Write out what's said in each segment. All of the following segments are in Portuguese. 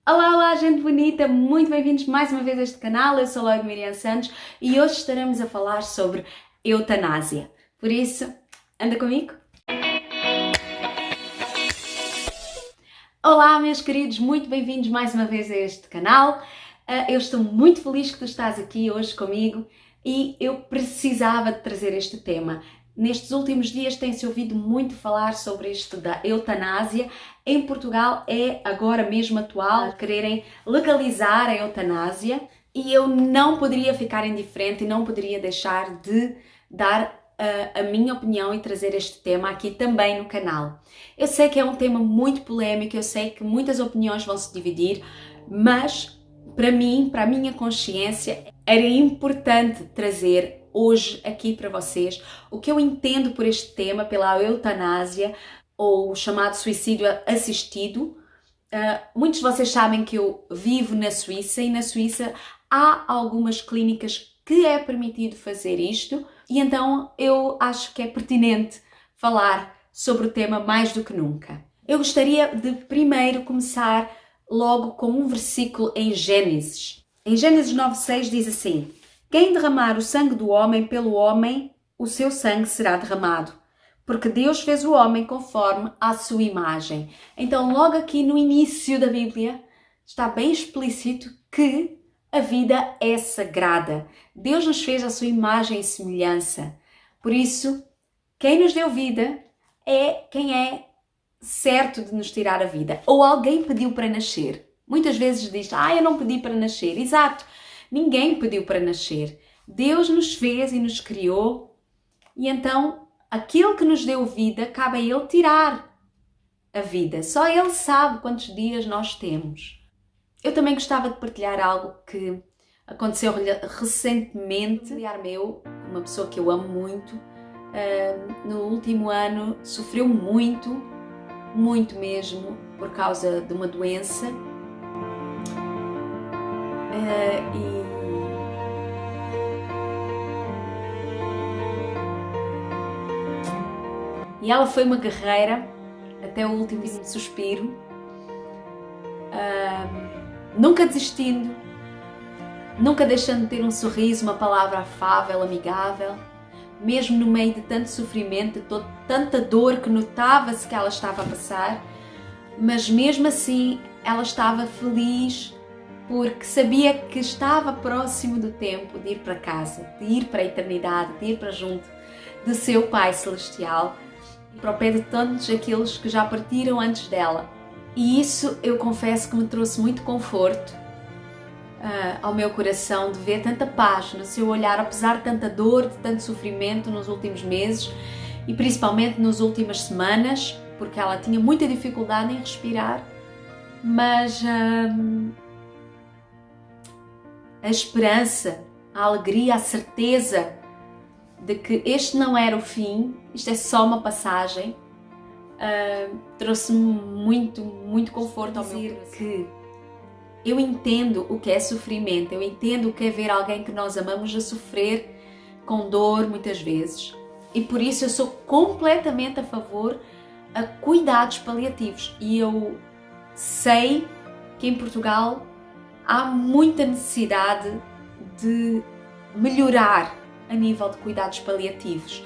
Olá, olá, gente bonita! Muito bem-vindos mais uma vez a este canal. Eu sou a Miriam Santos e hoje estaremos a falar sobre eutanásia. Por isso, anda comigo? Olá, meus queridos! Muito bem-vindos mais uma vez a este canal. Eu estou muito feliz que tu estás aqui hoje comigo e eu precisava de trazer este tema. Nestes últimos dias tem-se ouvido muito falar sobre isto da eutanásia. Em Portugal é agora mesmo atual quererem legalizar a eutanásia e eu não poderia ficar indiferente e não poderia deixar de dar a minha opinião e trazer este tema aqui também no canal. Eu sei que é um tema muito polémico, eu sei que muitas opiniões vão se dividir, mas para mim, para a minha consciência, era importante trazer hoje aqui para vocês o que eu entendo por este tema, pela eutanásia ou chamado suicídio assistido. Muitos de vocês sabem que eu vivo na Suíça e na Suíça há algumas clínicas que é permitido fazer isto e então eu acho que é pertinente falar sobre o tema mais do que nunca. Eu gostaria de primeiro começar logo com um versículo em Gênesis. Em Gênesis 9:6 diz assim: quem derramar o sangue do homem pelo homem, o seu sangue será derramado, porque Deus fez o homem conforme a sua imagem. Então, logo aqui no início da Bíblia, está bem explícito que a vida é sagrada. Deus nos fez a sua imagem e semelhança. Por isso, quem nos deu vida é quem é certo de nos tirar a vida. Ou alguém pediu para nascer. Muitas vezes diz, eu não pedi para nascer. Exato. Ninguém pediu para nascer. Deus nos fez e nos criou e então aquele que nos deu vida, cabe a Ele tirar a vida. Só Ele sabe quantos dias nós temos. Eu também gostava de partilhar algo que aconteceu recentemente. Um familiar meu, uma pessoa que eu amo muito, no último ano sofreu muito mesmo, por causa de uma doença. E ela foi uma guerreira até o último suspiro, nunca desistindo, nunca deixando de ter um sorriso, uma palavra afável, amigável, mesmo no meio de tanto sofrimento, de tanta dor que notava-se que ela estava a passar, mas mesmo assim ela estava feliz porque sabia que estava próximo do tempo de ir para casa, de ir para a eternidade, de ir para junto do seu Pai Celestial, para o pé de todos aqueles que já partiram antes dela. E isso eu confesso que me trouxe muito conforto ao meu coração, de ver tanta paz no seu olhar, apesar de tanta dor, de tanto sofrimento nos últimos meses e principalmente nas últimas semanas, porque ela tinha muita dificuldade em respirar, mas a esperança, a alegria, a certeza de que este não era o fim, isto é só uma passagem, trouxe-me muito conforto ao meu coração. Que eu entendo o que é sofrimento, eu entendo o que é ver alguém que nós amamos a sofrer com dor muitas vezes e por isso eu sou completamente a favor a cuidados paliativos e eu sei que em Portugal há muita necessidade de melhorar a nível de cuidados paliativos.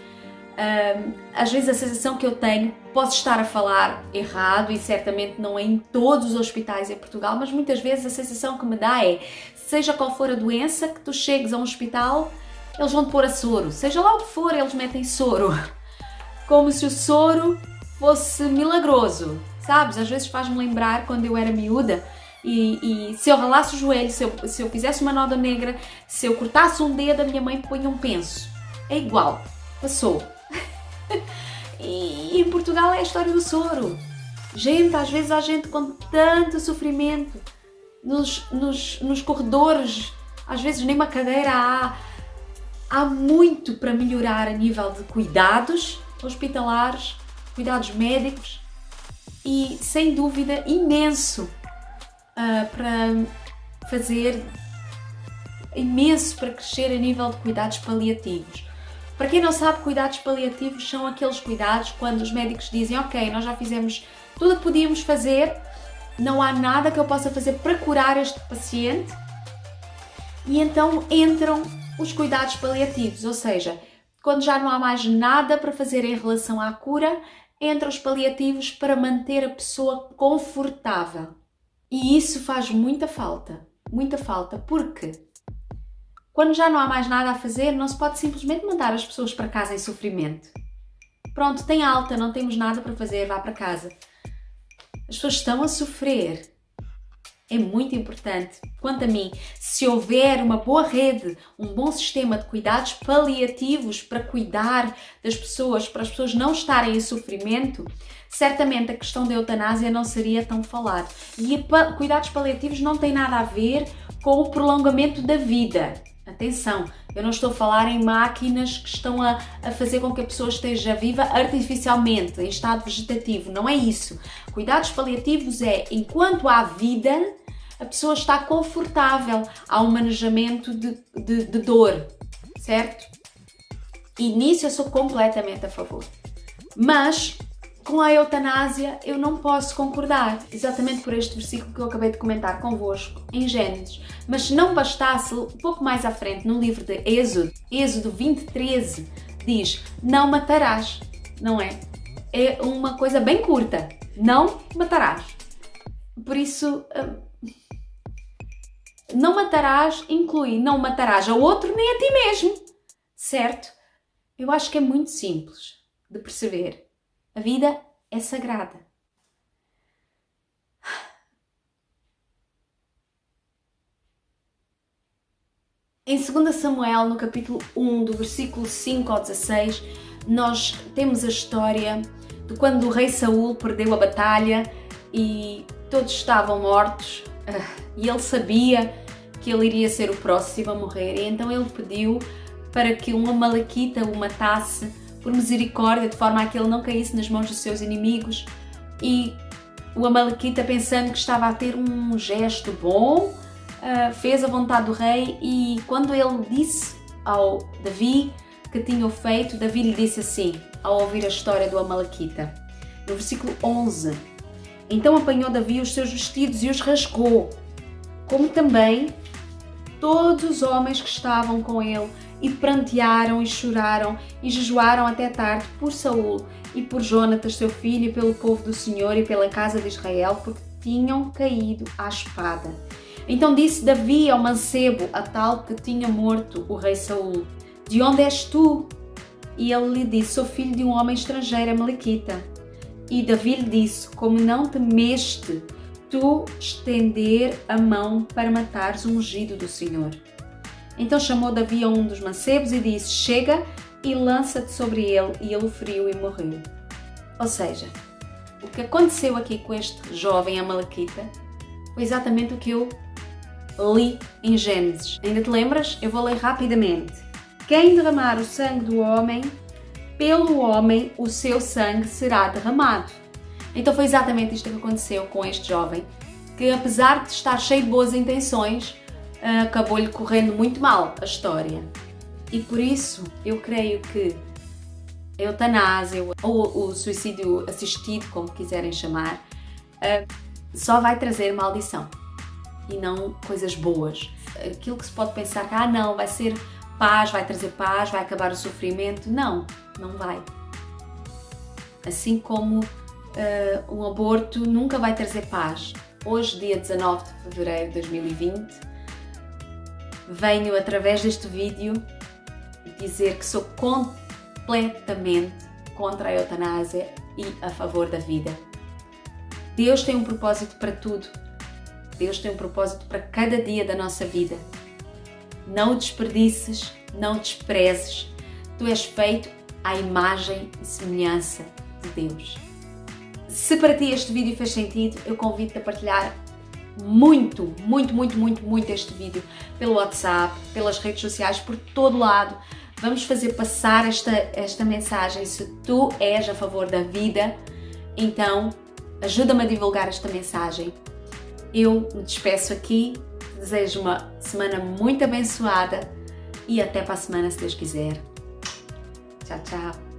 Às vezes a sensação que eu tenho, posso estar a falar errado e certamente não é em todos os hospitais em Portugal, mas muitas vezes a sensação que me dá é, seja qual for a doença, que tu chegues a um hospital, eles vão te pôr a soro, seja lá o que for, eles metem soro, como se o soro fosse milagroso, sabes? Às vezes faz-me lembrar quando eu era miúda e se eu ralasse o joelho, se eu fizesse uma nódoa negra, se eu cortasse um dedo, a minha mãe punha um penso. É igual, passou. E em Portugal é a história do soro. Gente, às vezes há gente com tanto sofrimento nos corredores, às vezes nem uma cadeira há muito para melhorar a nível de cuidados hospitalares, cuidados médicos e sem dúvida imenso para fazer, imenso para crescer a nível de cuidados paliativos. Para quem não sabe, cuidados paliativos são aqueles cuidados quando os médicos dizem ok, nós já fizemos tudo o que podíamos fazer, não há nada que eu possa fazer para curar este paciente. E então entram os cuidados paliativos, ou seja, quando já não há mais nada para fazer em relação à cura, entram os paliativos para manter a pessoa confortável. E isso faz muita falta, porque quando já não há mais nada a fazer, não se pode simplesmente mandar as pessoas para casa em sofrimento. Pronto, tem alta, não temos nada para fazer, vá para casa. As pessoas estão a sofrer. É muito importante, quanto a mim, se houver uma boa rede, um bom sistema de cuidados paliativos para cuidar das pessoas, para as pessoas não estarem em sofrimento, certamente a questão da eutanásia não seria tão falada. E cuidados paliativos não tem nada a ver com o prolongamento da vida. Atenção, eu não estou a falar em máquinas que estão a fazer com que a pessoa esteja viva artificialmente, em estado vegetativo, não é isso. Cuidados paliativos é, enquanto há vida, a pessoa está confortável, há um manejamento de dor, certo? E nisso eu sou completamente a favor. Mas com a eutanásia eu não posso concordar, exatamente por este versículo que eu acabei de comentar convosco, em Gênesis. Mas se não bastasse, um pouco mais à frente, no livro de Êxodo 20:13, diz: não matarás, não é? É uma coisa bem curta, não matarás. Por isso, não matarás inclui não matarás ao outro nem a ti mesmo, certo? Eu acho que é muito simples de perceber. A vida é sagrada. Em 2 Samuel, no capítulo 1, do versículo 5 ao 16, nós temos a história de quando o rei Saul perdeu a batalha e todos estavam mortos e ele sabia que ele iria ser o próximo a morrer, e então ele pediu para que um amalequita o matasse por misericórdia, de forma a que ele não caísse nas mãos dos seus inimigos. E o amalequita, pensando que estava a ter um gesto bom, fez a vontade do rei, e quando ele disse ao Davi que tinha o feito, Davi lhe disse assim, ao ouvir a história do amalequita, no versículo 11: então apanhou Davi os seus vestidos e os rasgou, como também todos os homens que estavam com ele, e prantearam e choraram e jejuaram até tarde por Saul e por Jonatas seu filho, e pelo povo do Senhor e pela casa de Israel, porque tinham caído à espada. Então disse Davi ao mancebo, a tal que tinha morto o rei Saul: de onde és tu? E ele lhe disse: sou filho de um homem estrangeiro, amalequita. E Davi lhe disse: como não temeste tu estender a mão para matares o ungido do Senhor? Então chamou Davi a um dos mancebos e disse: chega e lança-te sobre ele. E ele o feriu e morreu. Ou seja, o que aconteceu aqui com este jovem amalequita foi exatamente o que eu li em Gênesis. Ainda te lembras? Eu vou ler rapidamente. Quem derramar o sangue do homem, pelo homem o seu sangue será derramado. Então foi exatamente isto que aconteceu com este jovem, que apesar de estar cheio de boas intenções, acabou-lhe correndo muito mal a história. E por isso eu creio que a eutanásia ou o suicídio assistido, como quiserem chamar, só vai trazer maldição e não coisas boas. Aquilo que se pode pensar que não, vai ser paz, vai trazer paz, vai acabar o sofrimento. Não, não vai. Assim como um aborto nunca vai trazer paz. Hoje, dia 19 de fevereiro de 2020, venho através deste vídeo dizer que sou completamente contra a eutanásia e a favor da vida. Deus tem um propósito para tudo. Deus tem um propósito para cada dia da nossa vida. Não o desperdices, não o desprezes. Tu és feito à imagem e semelhança de Deus. Se para ti este vídeo fez sentido, eu convido-te a partilhar muito este vídeo pelo WhatsApp, pelas redes sociais, por todo lado. Vamos fazer passar esta mensagem. Se tu és a favor da vida, então ajuda-me a divulgar esta mensagem. Eu me despeço aqui, desejo uma semana muito abençoada e até para a semana, se Deus quiser. Tchau, tchau.